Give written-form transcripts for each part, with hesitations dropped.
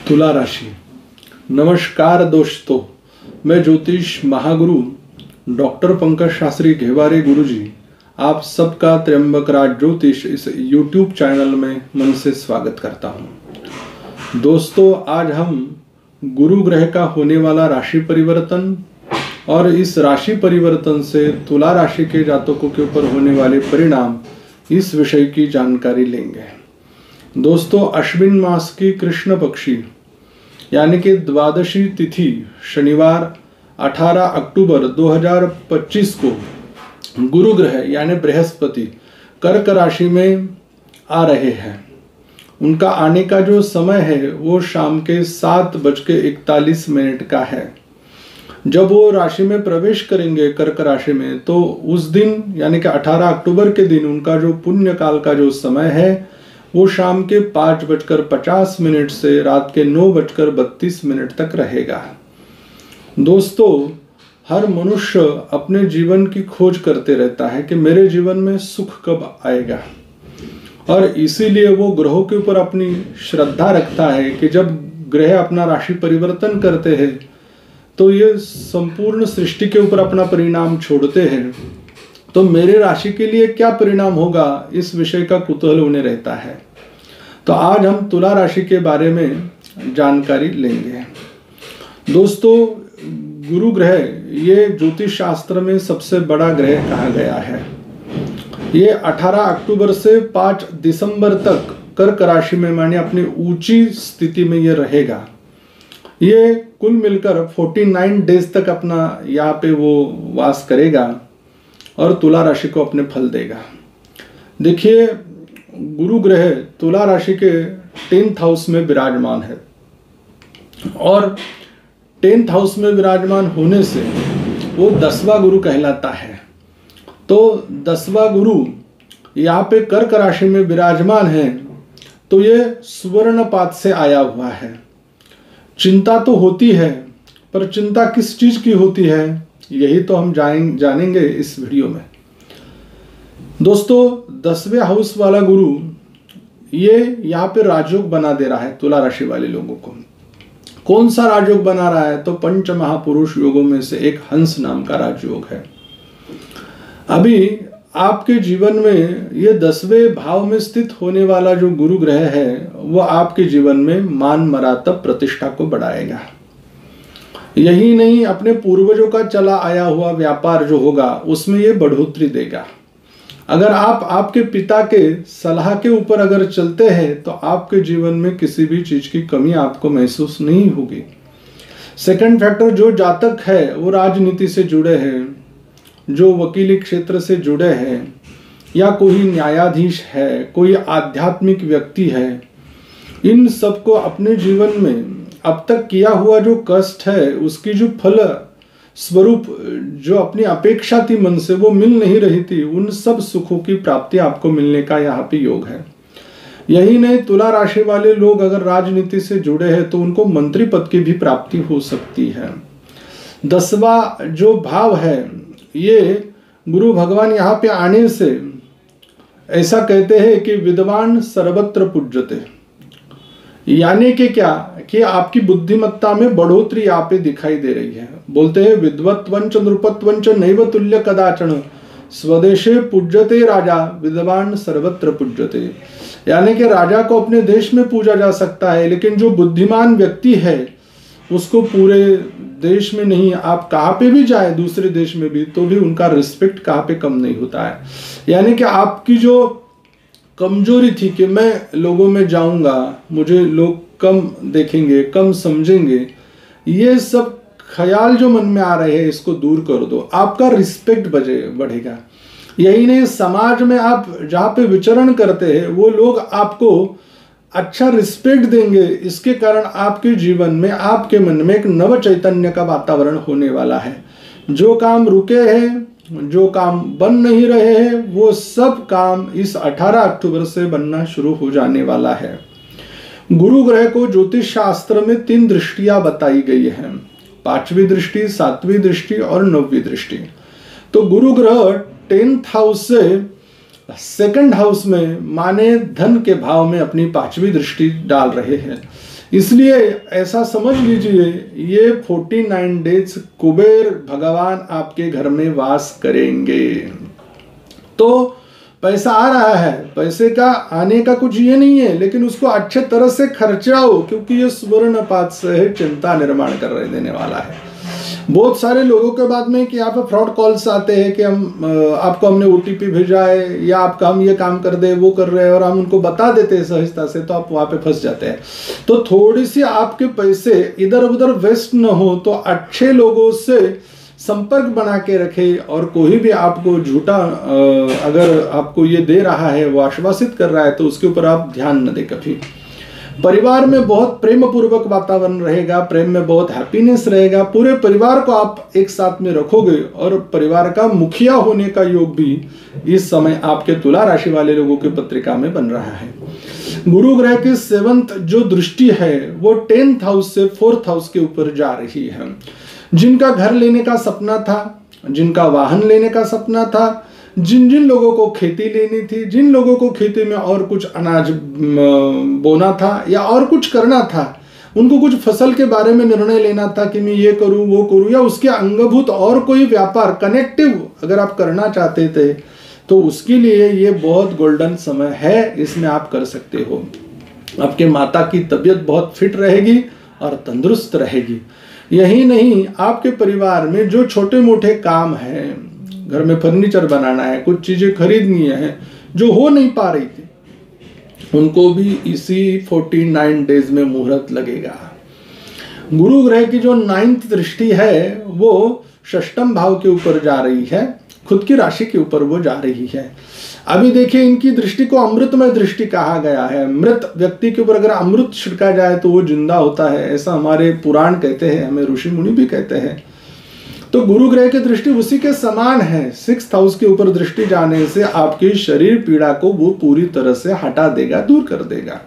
तुला राशि। नमस्कार दोस्तों, मैं ज्योतिष महागुरु डॉक्टर पंकज शास्त्री घेवारे गुरुजी आप सबका त्र्यंबक राज ज्योतिष इस YouTube चैनल में मन से स्वागत करता हूं। दोस्तों, आज हम गुरु ग्रह का होने वाला राशि परिवर्तन और इस राशि परिवर्तन से तुला राशि के जातकों के ऊपर होने वाले परिणाम, इस विषय की जानकारी लेंगे। दोस्तों, अश्विन मास की कृष्ण पक्षी यानी कि द्वादशी तिथि शनिवार 18 अक्टूबर 2025 को गुरु ग्रह यानी बृहस्पति कर्क राशि में आ रहे हैं। उनका आने का जो समय है वो शाम के 7:41 का है। जब वो राशि में प्रवेश करेंगे कर्क राशि में, तो उस दिन यानी कि 18 अक्टूबर के दिन उनका जो पुण्य काल का जो समय है वो शाम के 5:50 से रात के 9:32 तक रहेगा। दोस्तों, हर मनुष्य अपने जीवन की खोज करते रहता है कि मेरे जीवन में सुख कब आएगा, और इसीलिए वो ग्रहों के ऊपर अपनी श्रद्धा रखता है कि जब ग्रह अपना राशि परिवर्तन करते हैं तो ये संपूर्ण सृष्टि के ऊपर अपना परिणाम छोड़ते हैं। तो मेरे राशि के लिए क्या परिणाम होगा, इस विषय का कुतूहल उन्हें रहता है। तो आज हम तुला राशि के बारे में जानकारी लेंगे। दोस्तों, गुरु ग्रह ये ज्योतिष शास्त्र में सबसे बड़ा ग्रह कहा गया है। ये 18 अक्टूबर से 5 दिसंबर तक कर्क राशि में माने अपनी ऊंची स्थिति में ये रहेगा। ये कुल मिलकर 49 डेज तक अपना यहाँ पे वो वास करेगा और तुला राशि को अपने फल देगा। देखिए, गुरु ग्रह तुला राशि के 10th हाउस में विराजमान है, और 10th हाउस में विराजमान होने से वो 10वां गुरु कहलाता है। तो 10वां गुरु यहाँ पे कर्क राशि में विराजमान है, तो ये सुवर्णपात से आया हुआ है। चिंता तो होती है, पर चिंता किस चीज की होती है, यही तो हम जानेंगे इस वीडियो में। दोस्तों, 10वें हाउस वाला गुरु ये यहाँ पे राजयोग बना दे रहा है तुला राशि वाले लोगों को। कौन सा राजयोग बना रहा है, तो पंच महापुरुष योगों में से एक हंस नाम का राजयोग है। अभी आपके जीवन में ये 10वें भाव में स्थित होने वाला जो गुरु ग्रह है वो आपके जीवन में मान मरातब प्रतिष्ठा को बढ़ाएगा। यही नहीं, अपने पूर्वजों का चला आया हुआ व्यापार जो होगा उसमें ये बढ़ोतरी देगा। अगर आप आपके पिता के सलाह के ऊपर अगर चलते हैं तो आपके जीवन में किसी भी चीज की कमी आपको महसूस नहीं होगी। सेकंड फैक्टर, जो जातक है वो राजनीति से जुड़े हैं, जो वकीली क्षेत्र से जुड़े हैं, या कोई न्यायाधीश है, कोई आध्यात्मिक व्यक्ति है, इन सबको अपने जीवन में अब तक किया हुआ जो कष्ट है उसकी जो फल स्वरूप जो अपनी अपेक्षा थी मन से वो मिल नहीं रही थी, उन सब सुखों की प्राप्ति आपको मिलने का यहाँ पे योग है। यही नहीं, तुला राशि वाले लोग अगर राजनीति से जुड़े हैं तो उनको मंत्री पद की भी प्राप्ति हो सकती है। 10वां जो भाव है, ये गुरु भगवान यहाँ पे आने से ऐसा कहते हैं कि विद्वान सर्वत्र पूज्यते, यानी कि क्या कि आपकी बुद्धिमत्ता में बढ़ोतरी यहाँ पे दिखाई दे रही है। बोलते हैं विद्वत्वंच नृपत्वंच नैव तुल्य कदाचन स्वदेशे पूज्यते राजा विद्वान सर्वत्र पूज्यते, यानी कि राजा को अपने देश में पूजा जा सकता है, लेकिन जो बुद्धिमान व्यक्ति है उसको पूरे देश में नहीं, आप कहाँ पे भी जाए दूसरे देश में भी, तो भी उनका रिस्पेक्ट कहाँ पे कम नहीं होता है। यानी कि आपकी जो कमजोरी थी कि मैं लोगों में जाऊंगा, मुझे लोग कम देखेंगे, कम समझेंगे, ये सब ख्याल जो मन में आ रहे हैं इसको दूर कर दो, आपका रिस्पेक्ट बढ़ेगा। यही नहीं, समाज में आप जहाँ पे विचरण करते हैं वो लोग आपको अच्छा रिस्पेक्ट देंगे। इसके कारण आपके जीवन में, आपके मन में एक नव चैतन्य का वातावरण होने वाला है। जो काम रुके हैं, जो काम बन नहीं रहे हैं, वो सब काम इस 18 अक्टूबर से बनना शुरू हो जाने वाला है। गुरु ग्रह को ज्योतिष शास्त्र में 3 दृष्टियां बताई गई हैं, 5वीं दृष्टि, 7वीं दृष्टि और 9वीं दृष्टि। तो गुरु ग्रह 10th हाउस से 2nd हाउस में माने धन के भाव में अपनी 5वीं दृष्टि डाल रहे हैं। इसलिए ऐसा समझ लीजिए ये 49 डेज कुबेर भगवान आपके घर में वास करेंगे। तो पैसा आ रहा है, पैसे का आने का कुछ ये नहीं है, लेकिन उसको अच्छे तरह से खर्चाओ, क्योंकि ये सुवर्ण पात से चिंता निर्माण कर रहे देने वाला है। बहुत सारे लोगों के बाद में कि यहाँ पे फ्रॉड कॉल्स आते हैं कि आपको हमने OTP भेजा है या आपका हम ये काम कर दे वो कर रहे हैं, और हम उनको बता देते हैं सहजता से, तो आप वहाँ पे फंस जाते हैं। तो थोड़ी सी आपके पैसे इधर उधर वेस्ट न हो तो अच्छे लोगों से संपर्क बना के रखे, और कोई भी आपको झूठा अगर आपको ये दे रहा है, वो आश्वासित कर रहा है, तो उसके ऊपर आप ध्यान न दें कभी। परिवार में बहुत प्रेम पूर्वक वातावरण रहेगा, प्रेम में बहुत हैप्पीनेस रहेगा, पूरे परिवार को आप एक साथ में रखोगे, और परिवार का मुखिया होने का योग भी इस समय आपके तुला राशि वाले लोगों की पत्रिका में बन रहा है। गुरु ग्रह की 7th जो दृष्टि है वो 10th हाउस से 4th हाउस के ऊपर जा रही है। जिनका घर लेने का सपना था, जिनका वाहन लेने का सपना था, जिन जिन लोगों को खेती लेनी थी, जिन लोगों को खेती में और कुछ अनाज बोना था या और कुछ करना था, उनको कुछ फसल के बारे में निर्णय लेना था कि मैं ये करूं वो करूं, या उसके अंगभूत और कोई व्यापार कनेक्टिव अगर आप करना चाहते थे, तो उसके लिए ये बहुत गोल्डन समय है, इसमें आप कर सकते हो। आपके माता की तबीयत बहुत फिट रहेगी और तंदुरुस्त रहेगी। यही नहीं, आपके परिवार में जो छोटे मोटे काम हैं, घर में फर्नीचर बनाना है, कुछ चीजें खरीदनी है जो हो नहीं पा रही थी, उनको भी इसी 49 डेज में मुहूर्त लगेगा। गुरु ग्रह की जो 9th दृष्टि है वो 6ष्टम भाव के ऊपर जा रही है, खुद की राशि के ऊपर वो जा रही है। अभी देखिए, इनकी दृष्टि को अमृतमय दृष्टि कहा गया है। मृत व्यक्ति के ऊपर अगर अमृत छिड़का जाए तो वो जिंदा होता है, ऐसा हमारे पुराण कहते हैं, हमें ऋषि मुनि भी कहते हैं। तो गुरु ग्रह की दृष्टि उसी के समान है। 6th हाउस के ऊपर दृष्टि जाने से आपकी शरीर पीड़ा को वो पूरी तरह से हटा देगा, दूर कर देगा।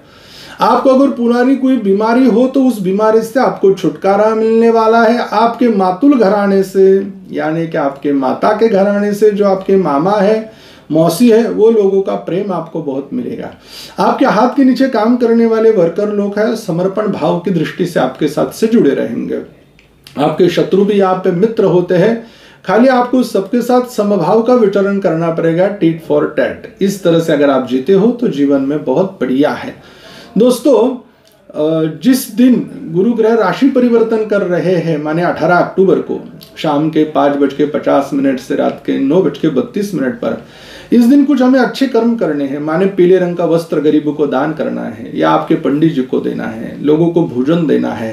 आपको अगर पुरानी कोई बीमारी हो तो उस बीमारी से आपको छुटकारा मिलने वाला है। आपके मातुल घराने से, यानी कि आपके माता के घराने से, जो आपके मामा है, मौसी है, वो लोगों का प्रेम आपको बहुत मिलेगा। आपके हाथ के नीचे काम करने वाले वर्कर लोग हैं, समर्पण भाव की दृष्टि से आपके साथ से जुड़े रहेंगे। आपके शत्रु भी आप पे मित्र होते हैं, खाली आपको सबके साथ समभाव का विचरण करना पड़ेगा, टीट फॉर टैट। इस तरह से अगर आप जीते हो तो जीवन में बहुत बढ़िया है। दोस्तों, जिस दिन गुरु ग्रह राशि परिवर्तन कर रहे हैं, माने 18 अक्टूबर को शाम के 5:50 से रात के 9:32 पर, इस दिन कुछ हमें अच्छे कर्म करने हैं। माने पीले रंग का वस्त्र गरीबों को दान करना है, या आपके पंडित जी को देना है, लोगों को भोजन देना है।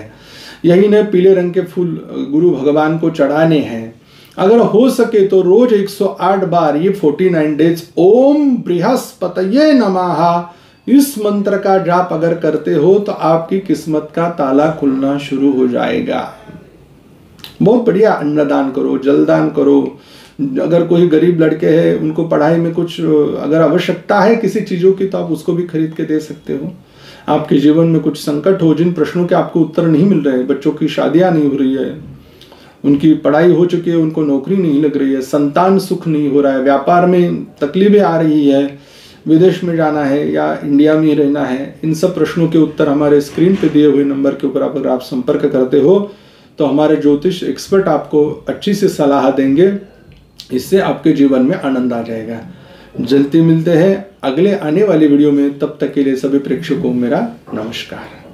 यही ने पीले रंग के फूल गुरु भगवान को चढ़ाने हैं। अगर हो सके तो रोज 108 बार ये 49 डेज ओम बृहस्पतये नमः इस मंत्र का जाप अगर करते हो तो आपकी किस्मत का ताला खुलना शुरू हो जाएगा। बहुत बढ़िया। अन्नदान करो, जलदान करो। अगर कोई गरीब लड़के हैं, उनको पढ़ाई में कुछ अगर आवश्यकता है किसी चीजों की, तो आप उसको भी खरीद के दे सकते हो। आपके जीवन में कुछ संकट हो, जिन प्रश्नों के आपको उत्तर नहीं मिल रहे, बच्चों की शादियां नहीं हो रही है, उनकी पढ़ाई हो चुकी है, उनको नौकरी नहीं लग रही है, संतान सुख नहीं हो रहा है, व्यापार में तकलीफें आ रही है, विदेश में जाना है या इंडिया में ही रहना है, इन सब प्रश्नों के उत्तर हमारे स्क्रीन पे दिए हुए नंबर के ऊपर अगर आप संपर्क करते हो तो हमारे ज्योतिष एक्सपर्ट आपको अच्छी से सलाह देंगे। इससे आपके जीवन में आनंद आ जाएगा। जल्दी मिलते हैं अगले आने वाली वीडियो में। तब तक के लिए सभी प्रेक्षकों को मेरा नमस्कार।